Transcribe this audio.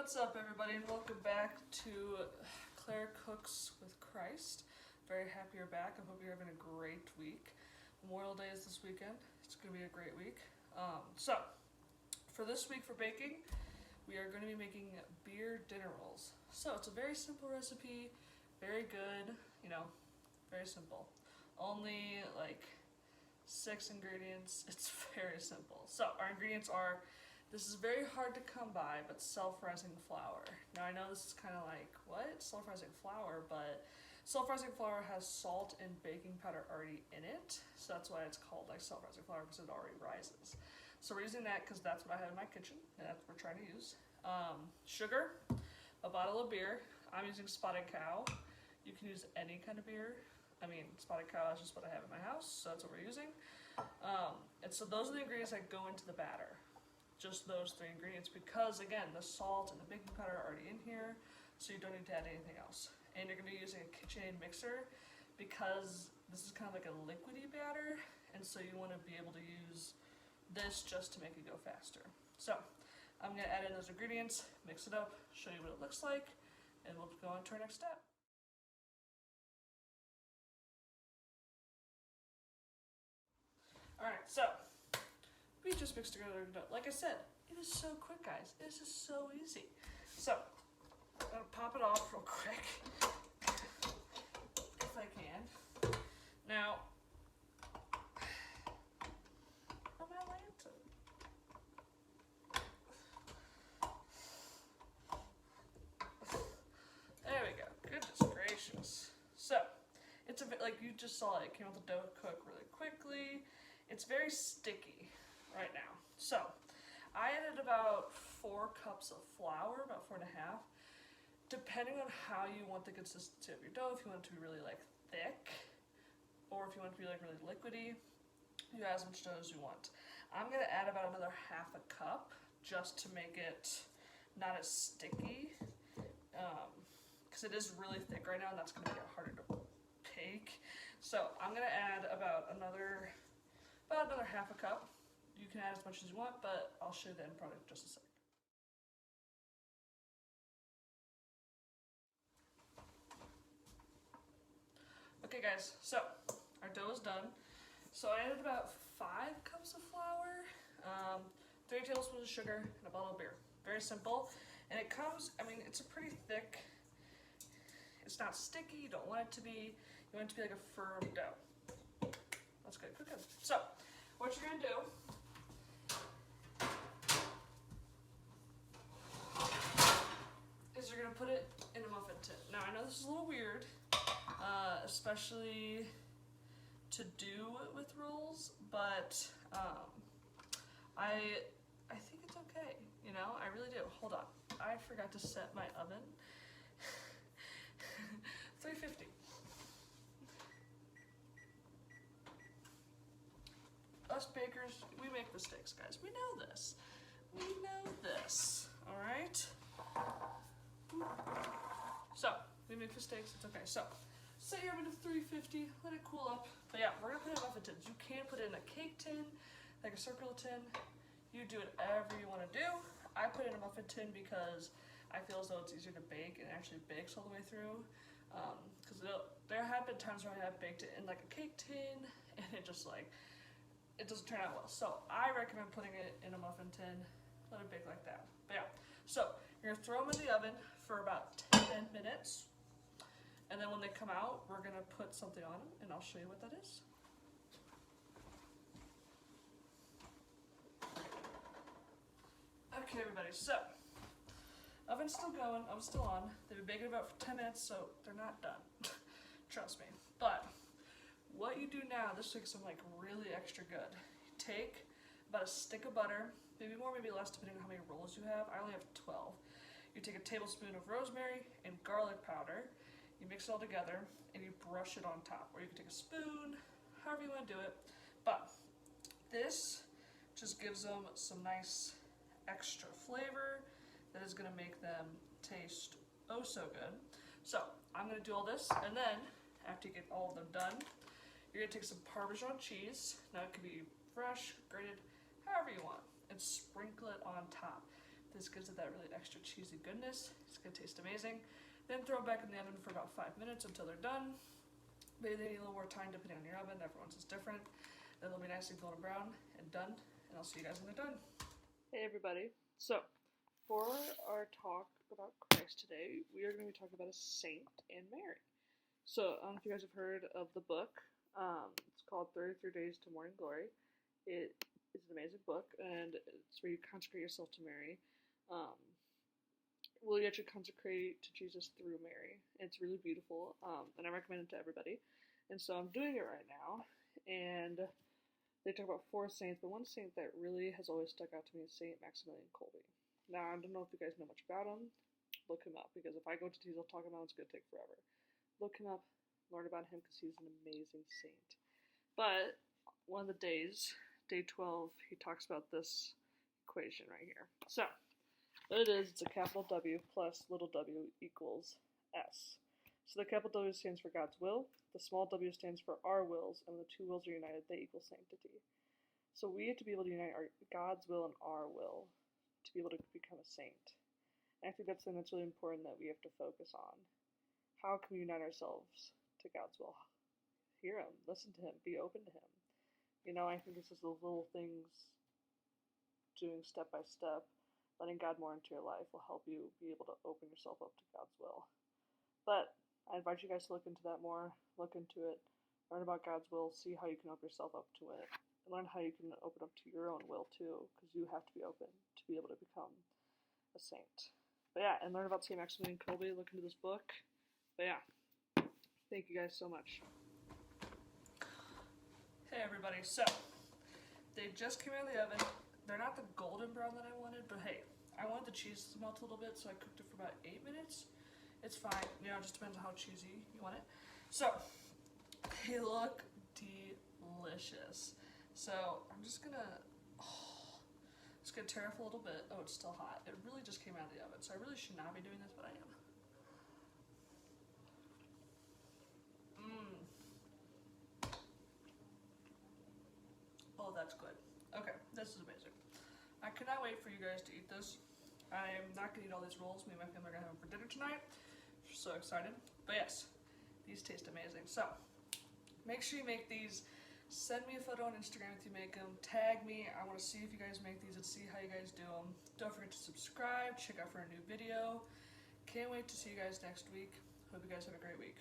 What's up, everybody, and welcome back to Claire Cooks with Christ. Very happy you're back. I hope you're having a great week. Memorial Day is this weekend. It's going to be a great week. So, for this week for baking, we are going to be making beer dinner rolls. So, it's a very simple recipe, very good, very simple. Only like 6 ingredients. It's very simple. So, our ingredients are, this is very hard to come by, but self-rising flour. Now I know this is kind of like, what? Self-rising flour, but self-rising flour has salt and baking powder already in it, so that's why it's called like self-rising flour, because it already rises. So we're using that because that's what I have in my kitchen, and that's what we're trying to use. Sugar, a bottle of beer. I'm using Spotted Cow. You can use any kind of beer. I mean, Spotted Cow is just what I have in my house, so that's what we're using. And so those are the ingredients that go into the batter. Just those 3 ingredients, because again, the salt and the baking powder are already in here, so you don't need to add anything else. And you're going to be using a KitchenAid mixer because this is kind of like a liquidy batter, and so you want to be able to use this just to make it go faster. So I'm going to add in those ingredients, mix it up, show you what it looks like, and we'll go on to our next step. Alright, so we just mixed together the dough. Like I said, it is so quick, guys. It is just so easy. So, I'm gonna pop it off real quick, if I can. Now, oh, my lantern. There we go. Goodness gracious. So, it's a bit like you just saw it came out the dough cook really quickly. It's very sticky right now. So I added about 4 cups of flour, about 4.5, depending on how you want the consistency of your dough. If you want it to be really like thick, or if you want it to be like really liquidy, you add as much dough as you want. I'm gonna add about another 1/2 cup just to make it not as sticky, because it is really thick right now, and that's gonna make it harder to bake. So I'm gonna add about another 1/2 cup. You can add as much as you want, but I'll show you the end product in just a second. Okay guys, so our dough is done. So I added about 5 cups of flour, 3 tablespoons of sugar, and a bottle of beer. Very simple. And it comes, I mean, it's a pretty thick, it's not sticky, you don't want it to be, you want it to be like a firm dough. That's good, good, good. So, what you're gonna do is you're gonna put it in a muffin tin. Now I know this is a little weird, especially to do with rolls, but I think it's okay. I really do. Hold on, I forgot to set my oven. 350. Us bakers, we make mistakes, guys. We know this. We know this. All right. So we make mistakes. It's okay. So set your oven to 350. Let it cool up. But yeah, we're gonna put it in muffin tins. You can put it in a cake tin, like a circular tin. You do whatever you want to do. I put it in a muffin tin because I feel as though it's easier to bake and it actually bakes all the way through. Because there have been times where I have baked it in like a cake tin and it just like, it doesn't turn out well. So I recommend putting it in a muffin tin, let it bake like that. But yeah, so you're gonna throw them in the oven for about 10 minutes. And then when they come out, we're gonna put something on them and I'll show you what that is. Okay everybody, so oven's still going, oven's still on. They've been baking about for 10 minutes, so they're not done. Trust me. But what you do now, this makes them like really extra good. You take about a stick of butter, maybe more, maybe less, depending on how many rolls you have. I only have 12. You take a tablespoon of rosemary and garlic powder. You mix it all together and you brush it on top. Or you can take a spoon, however you want to do it. But this just gives them some nice extra flavor that is going to make them taste oh so good. So I'm going to do all this, and then after you get all of them done, you're going to take some Parmesan cheese. Now it can be fresh, grated, however you want, and sprinkle it on top. This gives it that really extra cheesy goodness. It's gonna taste amazing. Then throw them back in the oven for about 5 minutes until they're done. Maybe they need a little more time depending on your oven. Everyone's is different. Then they'll be nice and golden brown and done. And I'll see you guys when they're done. Hey everybody. So, for our talk about Christ today, we are going to be talking about a saint and Mary. So, I don't know if you guys have heard of the book. It's called 33 Days to Morning Glory. It is an amazing book, and it's where you consecrate yourself to Mary. Well, you actually consecrate to Jesus through Mary. It's really beautiful, and I recommend it to everybody. And so I'm doing it right now, and they talk about 4 saints, but one saint that really has always stuck out to me is Saint Maximilian Kolbe. Now, I don't know if you guys know much about him. Look him up, because if I go to detail talking about him, it's going to take forever. Look him up, learn about him, because he's an amazing saint. But one of the days, day 12, he talks about this equation right here. So, what it is, it's a capital W plus little w equals S. So the capital W stands for God's will, the small w stands for our wills, and when the 2 wills are united, they equal sanctity. So we have to be able to unite God's will and our will to be able to become a saint. And I think that's something that's really important that we have to focus on. How can we unite ourselves to God's will? Hear Him, listen to Him, be open to Him. You know, I think it's just those little things, doing step by step, letting God more into your life will help you be able to open yourself up to God's will. But I invite you guys to look into that more, look into it, learn about God's will, see how you can open yourself up to it, and learn how you can open up to your own will too, because you have to be open to be able to become a saint. But yeah, and learn about St. Maximilian Kolbe, look into this book. But yeah, thank you guys so much. Hey everybody, so they just came out of the oven. They're not the golden brown that I wanted, but hey, I wanted the cheese to melt a little bit, so I cooked it for about 8 minutes. It's fine, you know, it just depends on how cheesy you want it. So, they look delicious. So, I'm just gonna tear off a little bit. Oh, it's still hot. It really just came out of the oven, so I really should not be doing this, but I am. Oh, that's good. Okay, this is amazing. I cannot wait for you guys to eat this. I am not gonna eat all these rolls. Me and my family are gonna have them for dinner tonight. So excited. But yes, these taste amazing. So, make sure you make these. Send me a photo on Instagram if you make them. Tag me. I want to see if you guys make these and see how you guys do them. Don't forget to subscribe. Check out for a new video. Can't wait to see you guys next week. Hope you guys have a great week.